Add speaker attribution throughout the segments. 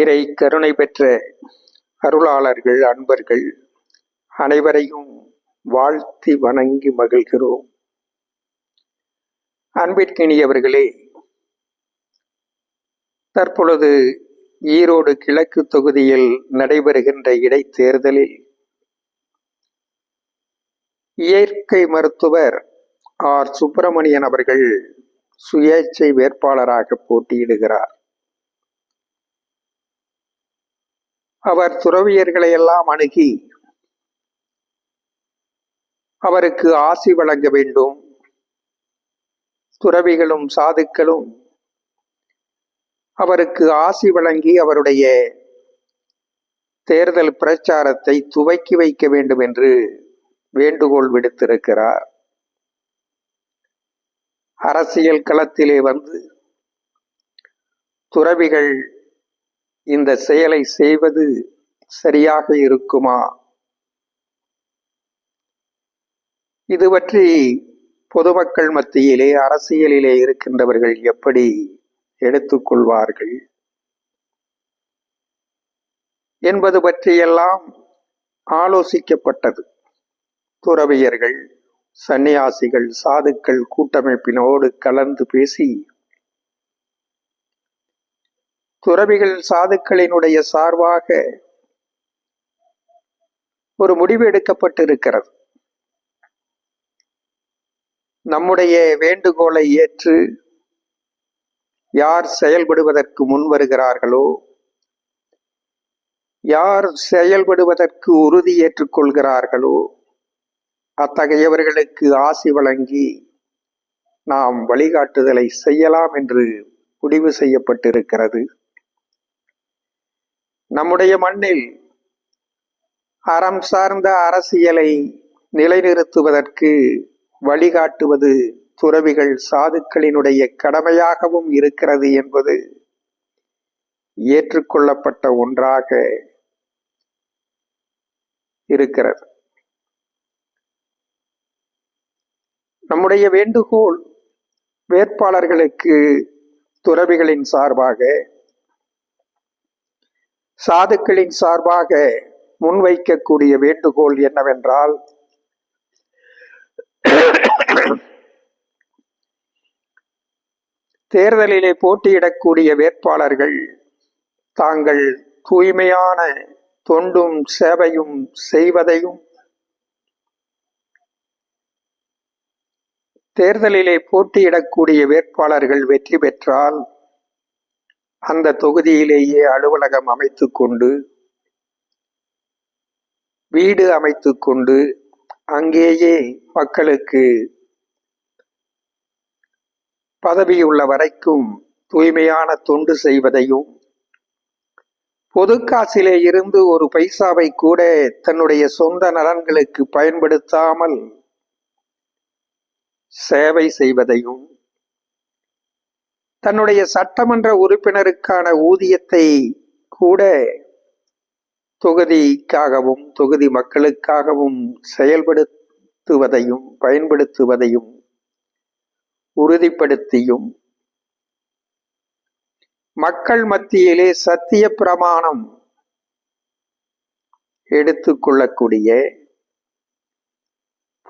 Speaker 1: இறை கருணை பெற்ற அருளாளர்கள் அன்பர்கள் அனைவரையும் வாழ்த்தி வணங்கி மகிழ்கிறோம். அன்பிற்கினியவர்களே, தற்பொழுது ஈரோடு கிழக்கு தொகுதியில் நடைபெறுகின்ற இடைத்தேர்தலில் இயற்கை மருத்துவர் ஆர் சுப்பிரமணியன் அவர்கள் சுயேட்சை வேட்பாளராக போட்டியிடுகிறார். அவர் துறவியர்களை எல்லாம் அணுகி அவருக்கு ஆசி வழங்க வேண்டும், துறவிகளும் சாதுக்களும் அவருக்கு ஆசி வழங்கி அவருடைய தேர்தல் பிரச்சாரத்தை துவக்கி வைக்க வேண்டும் என்று வேண்டுகோள் விடுத்திருக்கிறார். அரசியல் களத்திலே வந்து துறவிகள் இந்த செயலை செய்வது சரியாக இருக்குமா? இது பற்றி பொதுமக்கள் மத்தியிலே அரசியலிலே இருக்கின்றவர்கள் எப்படி எடுத்துக்கொள்வார்கள் என்பது பற்றியெல்லாம் ஆலோசிக்கப்பட்டது. துறவியர்கள், சன்னியாசிகள், சாதுக்கள் கூட்டமைப்பினோடு கலந்து பேசி துறவிகள் சாதுக்களினுடைய சார்பாக ஒரு முடிவு எடுக்கப்பட்டிருக்கிறது. நம்முடைய வேண்டுகோளை ஏற்று யார் செயல்படுவதற்கு முன் வருகிறார்களோ, யார் செயல்படுவதற்கு உறுதி ஏற்றுக்கொள்கிறார்களோ, அத்தகையவர்களுக்கு ஆசி வழங்கி நாம் வழிகாட்டுதலை செய்யலாம் என்று முடிவு செய்யப்பட்டிருக்கிறது. நம்முடைய மண்ணில் அறம் சார்ந்த அரசியலை நிலைநிறுத்துவதற்கு வழிகாட்டுவது துறவிகள் சாதுக்களினுடைய கடமையாகவும் இருக்கிறது என்பது ஏற்றுக்கொள்ளப்பட்ட ஒன்றாக இருக்கிறது. நம்முடைய வேண்டுகோள் வேட்பாளர்களுக்கு துறவிகளின் சார்பாக, சாதுக்களின் சார்பாக முன்வைக்கக்கூடிய வேண்டுகோள் என்னவென்றால், தேர்தலிலே போட்டியிடக்கூடிய வேட்பாளர்கள் தாங்கள் தூய்மையான தொண்டும் சேவையும் செய்வதையும், தேர்தலிலே போட்டியிடக்கூடிய வேட்பாளர்கள் வெற்றி பெற்றால் அந்த தொகுதியிலேயே அலுவலகம் அமைத்து கொண்டு, வீடு அமைத்து கொண்டு, அங்கேயே மக்களுக்கு பதவியுள்ள வரைக்கும் தூய்மையான தொண்டு செய்வதையும், பொது காசிலே இருந்து ஒரு பைசாவை கூட தன்னுடைய சொந்த நலன்களுக்கு பயன்படுத்தாமல் சேவை செய்வதையும், தன்னுடைய சட்டமன்ற உறுப்பினருக்கான ஊதியத்தை கூட தொகுதிக்காகவும் தொகுதி மக்களுக்காகவும் செயல்படுத்துவதையும் பயன்படுத்துவதையும் உறுதிப்படுத்தியும், மக்கள் மத்தியிலே சத்திய பிரமாணம் எடுத்துக்கொள்ளக்கூடிய,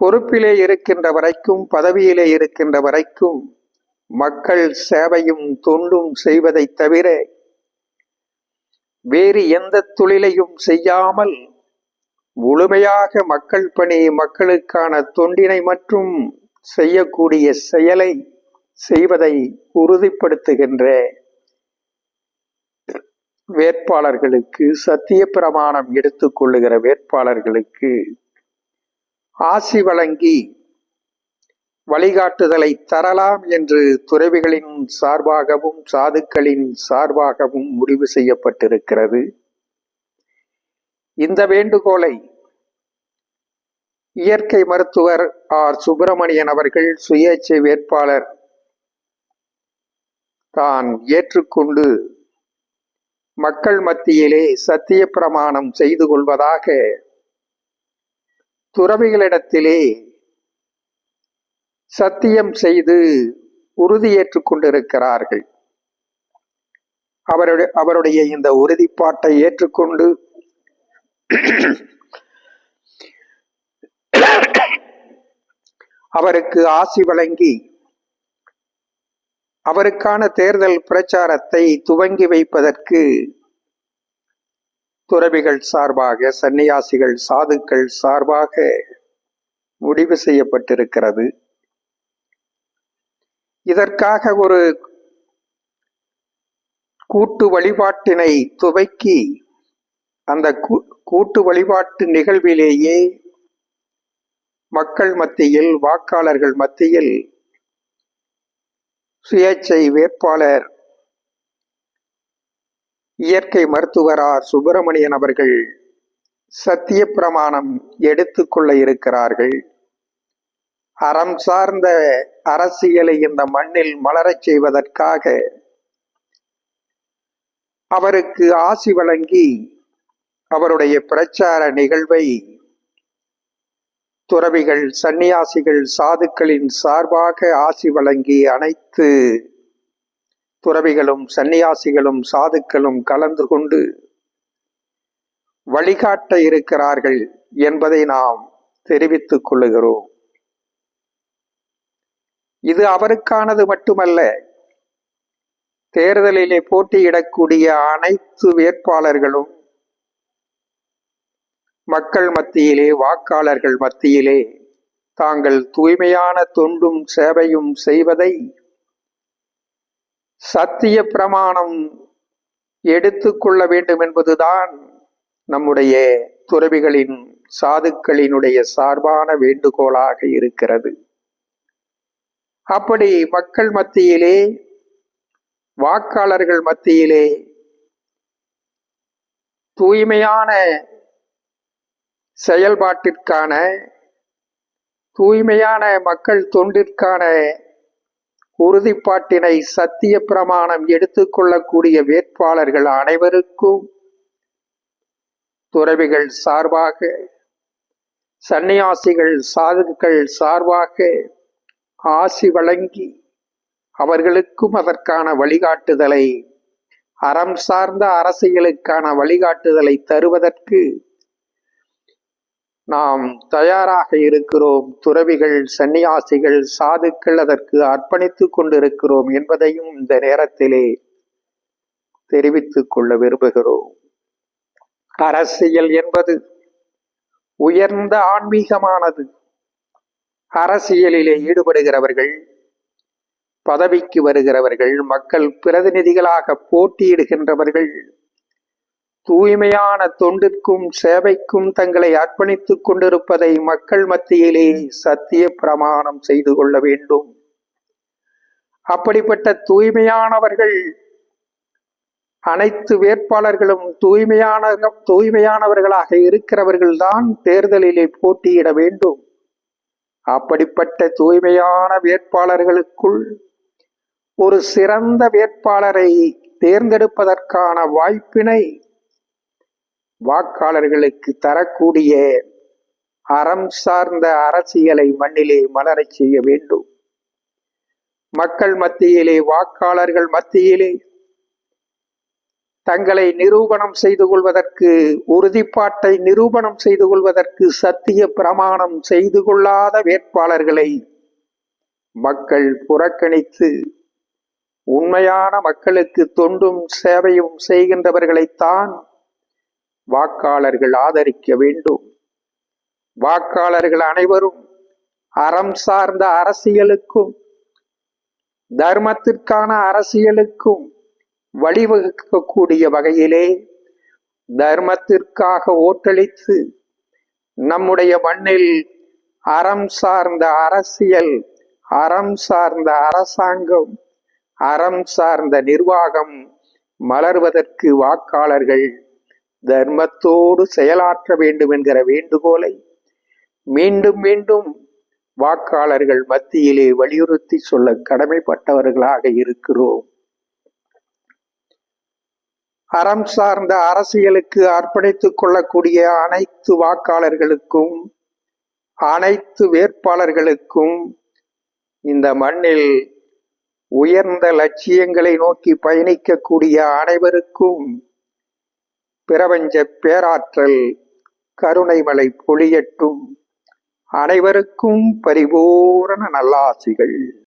Speaker 1: பொறுப்பிலே இருக்கின்ற வரைக்கும் பதவியிலே இருக்கின்ற வரைக்கும் மக்கள் சேவையும் தொண்டும் செய்வதை தவிர வேறு எந்த தொழிலையும் செய்யாமல் முழுமையாக மக்கள் பணி, மக்களுக்கான தொண்டினை மற்றும் செய்யக்கூடிய செயலை செய்வதை உறுதிப்படுத்துகின்ற வேட்பாளர்களுக்கு, சத்திய பிரமாணம் எடுத்துக்கொள்ளுகிற வேட்பாளர்களுக்கு ஆசி வழங்கி வழிகாட்டுதலை தரலாம் என்று துறவிகளின் சார்பாகவும் சாதுக்களின் சார்பாகவும் முடிவு செய்யப்பட்டிருக்கிறது. இந்த வேண்டுகோளை இயற்கை மருத்துவர் ஆர் சுப்பிரமணியன் அவர்கள் சுயேட்சை வேட்பாளர் தான் ஏற்றுக்கொண்டு மக்கள் மத்தியிலே சத்திய பிரமாணம் செய்து கொள்வதாக துறவிகளிடத்திலே சத்தியம் செய்து உறுதியேற்றுக் கொண்டிருக்கிறார்கள். அவருடைய இந்த உறுதிப்பாட்டை ஏற்றுக்கொண்டு அவருக்கு ஆசி வழங்கி அவருக்கான தேர்தல் பிரச்சாரத்தை துவங்கி வைப்பதற்கு துறவிகள் சார்பாக, சன்னியாசிகள், சாதுக்கள் சார்பாக முடிவு செய்யப்பட்டிருக்கிறது. இதற்காக ஒரு கூட்டு வழிபாட்டினை துவக்கி அந்த கூட்டு வழிபாட்டு நிகழ்விலேயே மக்கள் மத்தியில், வாக்காளர்கள் மத்தியில் சுயேட்சை வேட்பாளர் இயற்கை மருத்துவரார் சுப்பிரமணியன் அவர்கள் சத்திய பிரமாணம் எடுத்துக்கொள்ள இருக்கிறார்கள். அறம் சார்ந்த அரசியலை இந்த மண்ணில் மலரச் செய்வதற்காக அவருக்கு ஆசி வழங்கி அவருடைய பிரச்சார நிகழ்வை துறவிகள், சன்னியாசிகள், சாதுக்களின் சார்பாக ஆசி வழங்கி அனைத்து துறவிகளும், சன்னியாசிகளும், சாதுக்களும் கலந்து கொண்டு வழிகாட்ட இருக்கிறார்கள் என்பதை நாம் தெரிவித்துக் கொள்ளுகிறோம். இது அவருக்கானது மட்டுமல்ல, தேர்தலிலே போட்டியிடக்கூடிய அனைத்து வேட்பாளர்களும் மக்கள் மத்தியிலே, வாக்காளர்கள் மத்தியிலே தாங்கள் தூய்மையான தொண்டும் சேவையும் செய்வதை சத்திய பிரமாணம் எடுத்துக்கொள்ள வேண்டும் என்பதுதான் நம்முடைய துறவிகளின், சாதுக்களினுடைய சார்பான வேண்டுகோளாக இருக்கிறது. அப்படி மக்கள் மத்தியிலே, வாக்காளர்கள் மத்தியிலே தூய்மையான செயல்பாட்டிற்கான, தூய்மையான மக்கள் தொண்டிற்கான உறுதிப்பாட்டினை சத்திய பிரமாணம் எடுத்துக்கொள்ளக்கூடிய வேட்பாளர்கள் அனைவருக்கும் துறவிகள் சார்பாக, சன்னியாசிகள், சாதுக்கள் சார்பாக ஆசி வழங்கி அவர்களுக்கும் அதற்கான வழிகாட்டுதலை, அறம் சார்ந்த அரசியலுக்கான வழிகாட்டுதலை தருவதற்கு நாம் தயாராக இருக்கிறோம். துறவிகள், சன்னியாசிகள், சாதுக்கள் அதற்கு அர்ப்பணித்துக் கொண்டிருக்கிறோம் என்பதையும் இந்த நேரத்திலே தெரிவித்துக் கொள்ள விரும்புகிறோம். அரசியல் என்பது உயர்ந்த ஆன்மீகமானது. அரசியலிலே ஈடுபடுகிறவர்கள், பதவிக்கு வருகிறவர்கள், மக்கள் பிரதிநிதிகளாக போட்டியிடுகின்றவர்கள் தூய்மையான தொண்டிற்கும் சேவைக்கும் தங்களை அர்ப்பணித்துக் கொண்டிருப்பதை மக்கள் மத்தியிலே சத்திய பிரமாணம் செய்து கொள்ள வேண்டும். அப்படிப்பட்ட தூய்மையானவர்கள், அனைத்து வேட்பாளர்களும் தூய்மையானவர்களாக இருக்கிறவர்கள்தான் தேர்தலிலே போட்டியிட வேண்டும். அப்படிப்பட்ட தூய்மையான வேட்பாளர்களுக்குள் ஒரு சிறந்த வேட்பாளரை தேர்ந்தெடுப்பதற்கான வாய்ப்பினை வாக்காளர்களுக்கு தரக்கூடிய அறம் சார்ந்த அரசியலை மண்ணிலே மலரச் செய்ய வேண்டும். மக்கள் மத்தியிலே, வாக்காளர்கள் மத்தியிலே தங்களை நிரூபணம் செய்து கொள்வதற்கு, உறுதிப்பாட்டை நிரூபணம் செய்து கொள்வதற்கு சத்திய பிரமாணம் செய்து கொள்ளாத வேட்பாளர்களை மக்கள் புறக்கணித்து உண்மையான மக்களுக்கு தொண்டும் சேவையும் செய்கின்றவர்களைத்தான் வாக்காளர்கள் ஆதரிக்க வேண்டும். வாக்காளர்கள் அனைவரும் அறம் சார்ந்த அரசியலுக்கும், தர்மத்திற்கான அரசியலுக்கும் வழிவகுக்கக்கூடிய வகையிலே தர்மத்திற்காக ஓட்டளித்து நம்முடைய மண்ணில் அறம் சார்ந்த அரசியல், அறம் சார்ந்த அரசாங்கம், அறம் சார்ந்த நிர்வாகம் மலர்வதற்கு வாக்காளர்கள் தர்மத்தோடு செயலாற்ற வேண்டும் என்கிற வேண்டுகோளை மீண்டும் மீண்டும் வாக்காளர்கள் மத்தியிலே வலியுறுத்தி சொல்ல கடமைப்பட்டவர்களாக இருக்கிறோம். அறம் சார்ந்த அரசியலுக்கு அர்ப்பணித்துக் கொள்ளக்கூடிய அனைத்து வாக்காளர்களுக்கும், அனைத்து வேட்பாளர்களுக்கும் இந்த மண்ணில் உயர்ந்த லட்சியங்களை நோக்கி பயணிக்கக்கூடிய அனைவருக்கும் பிரபஞ்ச பேராற்றல் கருணை மழை பொழியட்டும். அனைவருக்கும் பரிபூரண நல்லாசிகள்.